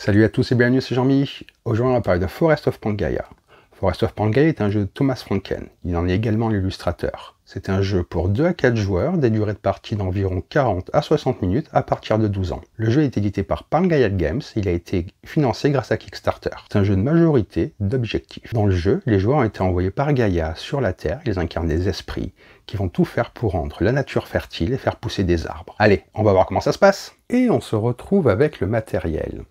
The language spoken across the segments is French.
Salut à tous et bienvenue, c'est Jean-Mi. Aujourd'hui on va parler de Forest of Pangaea. Forest of Pangaea est un jeu de Thomas Franken, il en est également l'illustrateur. C'est un jeu pour 2 à 4 joueurs, des durées de partie d'environ 40 à 60 minutes à partir de 12 ans. Le jeu est édité par Pangaea Games, il a été financé grâce à Kickstarter. C'est un jeu de majorité d'objectifs. Dans le jeu, les joueurs ont été envoyés par Gaïa sur la Terre, ils incarnent des esprits qui vont tout faire pour rendre la nature fertile et faire pousser des arbres. Allez, on va voir comment ça se passe. Et on se retrouve avec le matériel.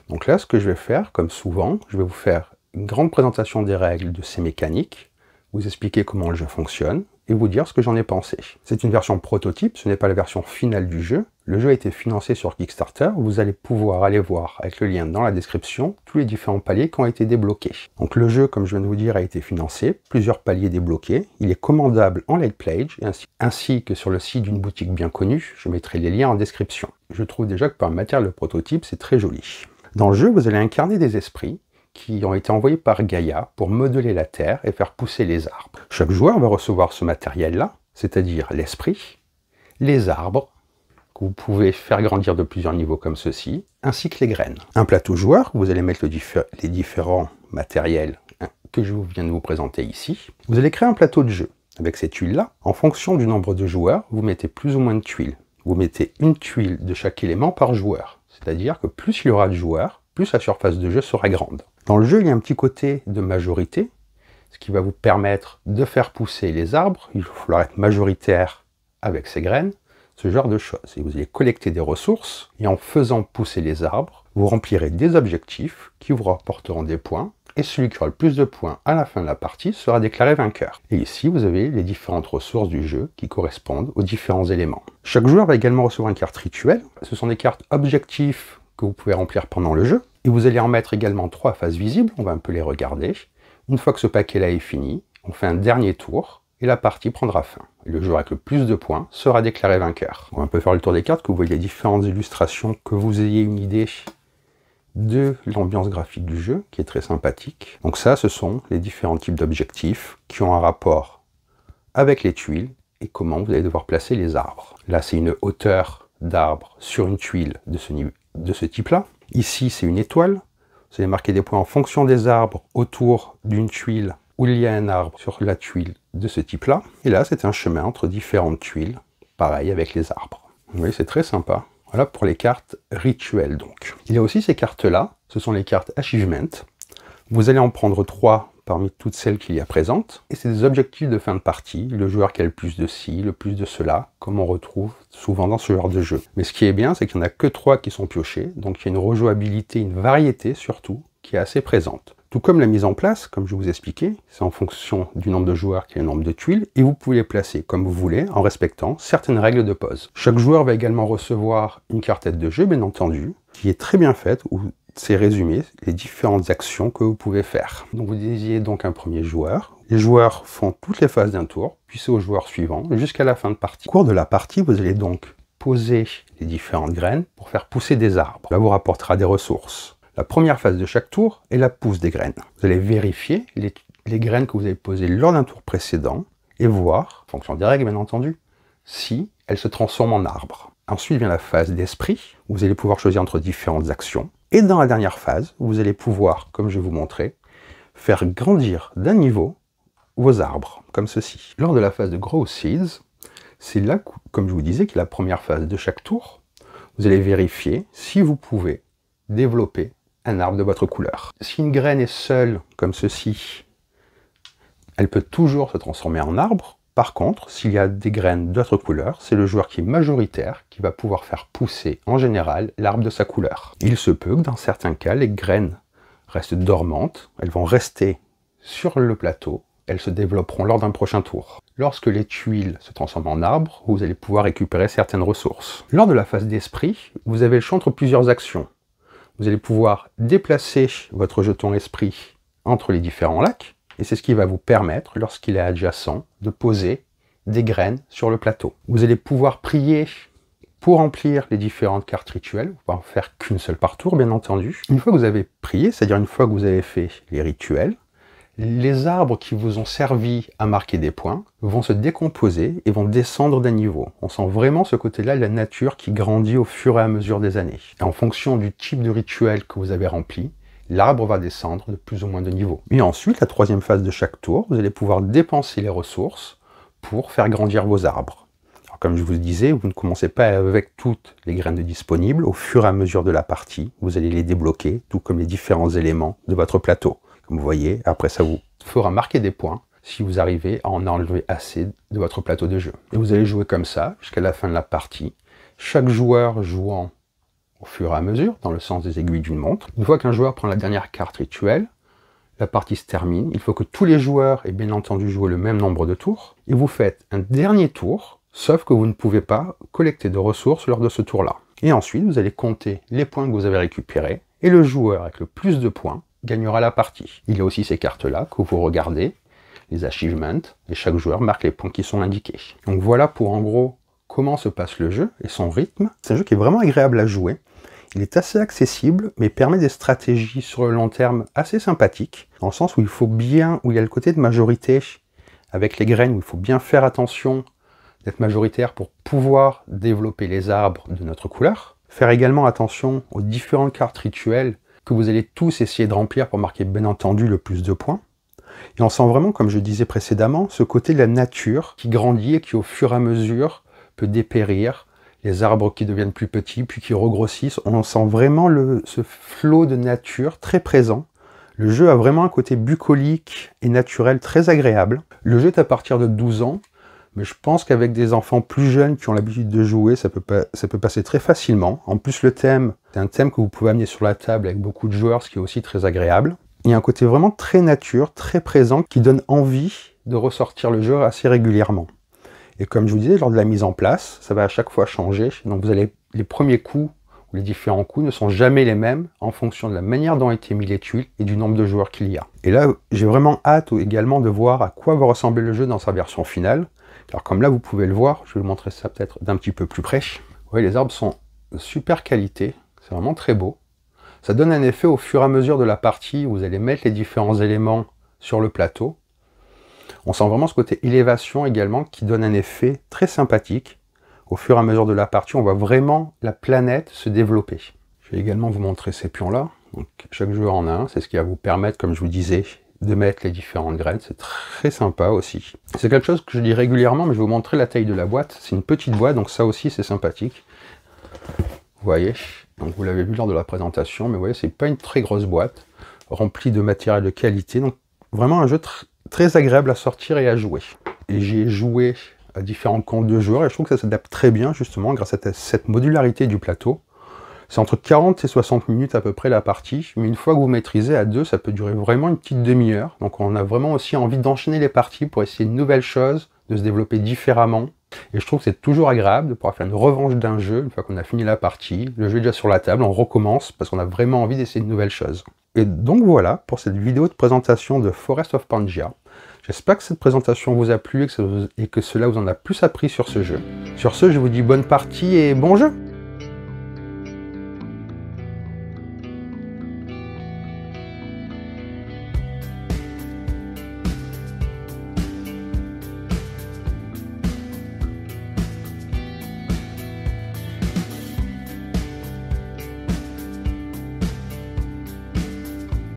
Donc là, ce que je vais faire, comme souvent, je vais vous faire une grande présentation des règles de ces mécaniques, vous expliquer comment le jeu fonctionne, et vous dire ce que j'en ai pensé. C'est une version prototype, ce n'est pas la version finale du jeu. Le jeu a été financé sur Kickstarter, vous allez pouvoir aller voir avec le lien dans la description tous les différents paliers qui ont été débloqués. Donc le jeu, comme je viens de vous dire, a été financé, plusieurs paliers débloqués, il est commandable en late pledge, ainsi que sur le site d'une boutique bien connue, je mettrai les liens en description. Je trouve déjà que par le matériel de prototype, c'est très joli. Dans le jeu, vous allez incarner des esprits qui ont été envoyés par Gaïa pour modeler la Terre et faire pousser les arbres. Chaque joueur va recevoir ce matériel-là, c'est-à-dire l'esprit, les arbres, que vous pouvez faire grandir de plusieurs niveaux comme ceci, ainsi que les graines. Un plateau joueur, vous allez mettre les différents matériels que je viens de vous présenter ici. Vous allez créer un plateau de jeu. Avec ces tuiles-là, en fonction du nombre de joueurs, vous mettez plus ou moins de tuiles. Vous mettez une tuile de chaque élément par joueur. C'est-à-dire que plus il y aura de joueurs, plus la surface de jeu sera grande. Dans le jeu, il y a un petit côté de majorité, ce qui va vous permettre de faire pousser les arbres. Il va falloir être majoritaire avec ces graines, ce genre de choses. Et vous allez collecter des ressources, et en faisant pousser les arbres, vous remplirez des objectifs qui vous rapporteront des points, et celui qui aura le plus de points à la fin de la partie sera déclaré vainqueur. Et ici, vous avez les différentes ressources du jeu qui correspondent aux différents éléments. Chaque joueur va également recevoir une carte rituelle. Ce sont des cartes objectifs que vous pouvez remplir pendant le jeu. Et vous allez en mettre également 3 faces visibles, on va un peu les regarder. Une fois que ce paquet-là est fini, on fait un dernier tour, et la partie prendra fin. Et le joueur avec le plus de points sera déclaré vainqueur. On va un peu faire le tour des cartes, que vous voyez les différentes illustrations, que vous ayez une idée de l'ambiance graphique du jeu, qui est très sympathique. Donc ça, ce sont les différents types d'objectifs qui ont un rapport avec les tuiles et comment vous allez devoir placer les arbres. Là, c'est une hauteur d'arbre sur une tuile de ce type-là. Ici, c'est une étoile. Vous allez marquer des points en fonction des arbres autour d'une tuile où il y a un arbre sur la tuile de ce type-là. Et là, c'est un chemin entre différentes tuiles, pareil avec les arbres. Vous voyez, c'est très sympa. Voilà pour les cartes rituelles donc. Il y a aussi ces cartes-là, ce sont les cartes Achievement. Vous allez en prendre 3 parmi toutes celles qu'il y a présentes. Et c'est des objectifs de fin de partie, le joueur qui a le plus de ci, le plus de cela, comme on retrouve souvent dans ce genre de jeu. Mais ce qui est bien, c'est qu'il n'y en a que 3 qui sont piochés, donc il y a une rejouabilité, une variété surtout, qui est assez présente. Tout comme la mise en place, comme je vous expliquais, c'est en fonction du nombre de joueurs qu'il y a le nombre de tuiles, et vous pouvez les placer comme vous voulez, en respectant certaines règles de pose. Chaque joueur va également recevoir une carte aide de jeu, bien entendu, qui est très bien faite, où c'est résumé les différentes actions que vous pouvez faire. Donc vous désignez donc un premier joueur. Les joueurs font toutes les phases d'un tour, puis c'est au joueur suivant, jusqu'à la fin de partie. Au cours de la partie, vous allez donc poser les différentes graines pour faire pousser des arbres. Là, vous rapportera des ressources. La première phase de chaque tour est la pousse des graines. Vous allez vérifier les graines que vous avez posées lors d'un tour précédent et voir, en fonction des règles bien entendu, si elles se transforment en arbres. Ensuite vient la phase d'esprit, où vous allez pouvoir choisir entre différentes actions. Et dans la dernière phase, vous allez pouvoir, comme je vais vous montrer, faire grandir d'un niveau vos arbres, comme ceci. Lors de la phase de Grow Seeds, c'est là, comme je vous disais, qui est la première phase de chaque tour. Vous allez vérifier si vous pouvez développer un arbre de votre couleur. Si une graine est seule, comme ceci, elle peut toujours se transformer en arbre. Par contre, s'il y a des graines d'autres couleurs, c'est le joueur qui est majoritaire qui va pouvoir faire pousser, en général, l'arbre de sa couleur. Il se peut que dans certains cas, les graines restent dormantes, elles vont rester sur le plateau, elles se développeront lors d'un prochain tour. Lorsque les tuiles se transforment en arbres, vous allez pouvoir récupérer certaines ressources. Lors de la phase d'esprit, vous avez le choix entre plusieurs actions. Vous allez pouvoir déplacer votre jeton esprit entre les différents lacs, et c'est ce qui va vous permettre, lorsqu'il est adjacent, de poser des graines sur le plateau. Vous allez pouvoir prier pour remplir les différentes cartes rituelles. Vous ne pouvez en faire qu'une seule par tour, bien entendu. Une fois que vous avez prié, c'est-à-dire une fois que vous avez fait les rituels, Les arbres qui vous ont servi à marquer des points vont se décomposer et vont descendre d'un niveau. On sent vraiment ce côté-là de la nature qui grandit au fur et à mesure des années. Et en fonction du type de rituel que vous avez rempli, l'arbre va descendre de plus ou moins de niveau. Et ensuite, la troisième phase de chaque tour, vous allez pouvoir dépenser les ressources pour faire grandir vos arbres. Alors, comme je vous le disais, vous ne commencez pas avec toutes les graines disponibles. Au fur et à mesure de la partie, vous allez les débloquer, tout comme les différents éléments de votre plateau. Comme vous voyez, après ça vous fera marquer des points si vous arrivez à en enlever assez de votre plateau de jeu. Et vous allez jouer comme ça jusqu'à la fin de la partie, chaque joueur jouant au fur et à mesure, dans le sens des aiguilles d'une montre. Une fois qu'un joueur prend la dernière carte rituelle, la partie se termine. Il faut que tous les joueurs aient bien entendu joué le même nombre de tours. Et vous faites un dernier tour, sauf que vous ne pouvez pas collecter de ressources lors de ce tour-là. Et ensuite, vous allez compter les points que vous avez récupérés, et le joueur avec le plus de points gagnera la partie. Il y a aussi ces cartes-là que vous regardez, les achievements, et chaque joueur marque les points qui sont indiqués. Donc voilà pour en gros comment se passe le jeu et son rythme. C'est un jeu qui est vraiment agréable à jouer. Il est assez accessible, mais permet des stratégies sur le long terme assez sympathiques, dans le sens où il y a le côté de majorité avec les graines, où il faut bien faire attention d'être majoritaire pour pouvoir développer les arbres de notre couleur. Faire également attention aux différentes cartes rituelles que vous allez tous essayer de remplir pour marquer bien entendu le plus de points. Et on sent vraiment, comme je disais précédemment, ce côté de la nature qui grandit et qui au fur et à mesure peut dépérir, les arbres qui deviennent plus petits puis qui regrossissent. On sent vraiment ce flot de nature très présent. Le jeu a vraiment un côté bucolique et naturel très agréable. Le jeu est à partir de 12 ans, mais je pense qu'avec des enfants plus jeunes qui ont l'habitude de jouer, ça peut passer très facilement. En plus, le thème, c'est un thème que vous pouvez amener sur la table avec beaucoup de joueurs, ce qui est aussi très agréable. Il y a un côté vraiment très nature, très présent, qui donne envie de ressortir le jeu assez régulièrement. Et comme je vous disais, lors de la mise en place, ça va à chaque fois changer. Donc vous allez, les premiers coups, ou les différents coups, ne sont jamais les mêmes en fonction de la manière dont ont été mis les tuiles et du nombre de joueurs qu'il y a. Et là, j'ai vraiment hâte également de voir à quoi va ressembler le jeu dans sa version finale. Alors comme là, vous pouvez le voir, je vais vous montrer ça peut-être d'un petit peu plus près. Vous voyez, les arbres sont de super qualité, c'est vraiment très beau. Ça donne un effet au fur et à mesure de la partie, où vous allez mettre les différents éléments sur le plateau. On sent vraiment ce côté élévation également, qui donne un effet très sympathique. Au fur et à mesure de la partie, on voit vraiment la planète se développer. Je vais également vous montrer ces pions-là. Donc chaque joueur en a un, c'est ce qui va vous permettre, comme je vous disais, de mettre les différentes graines. C'est très sympa aussi. C'est quelque chose que je dis régulièrement, mais je vais vous montrer la taille de la boîte. C'est une petite boîte, donc ça aussi c'est sympathique. Vous voyez, donc vous l'avez vu lors de la présentation, mais vous voyez, c'est pas une très grosse boîte, remplie de matériel de qualité. Donc vraiment un jeu très agréable à sortir et à jouer. Et j'y ai joué à différents comptes de joueurs, et je trouve que ça s'adapte très bien, justement, grâce à cette modularité du plateau. C'est entre 40 et 60 minutes à peu près la partie, mais une fois que vous maîtrisez à deux, ça peut durer vraiment une petite demi-heure. Donc on a vraiment aussi envie d'enchaîner les parties pour essayer de nouvelles choses, de se développer différemment. Et je trouve que c'est toujours agréable de pouvoir faire une revanche d'un jeu, une fois qu'on a fini la partie, le jeu est déjà sur la table, on recommence parce qu'on a vraiment envie d'essayer de nouvelles choses. Et donc voilà pour cette vidéo de présentation de Forest of Pangaea. J'espère que cette présentation vous a plu et que cela vous en a plus appris sur ce jeu. Sur ce, je vous dis bonne partie et bon jeu!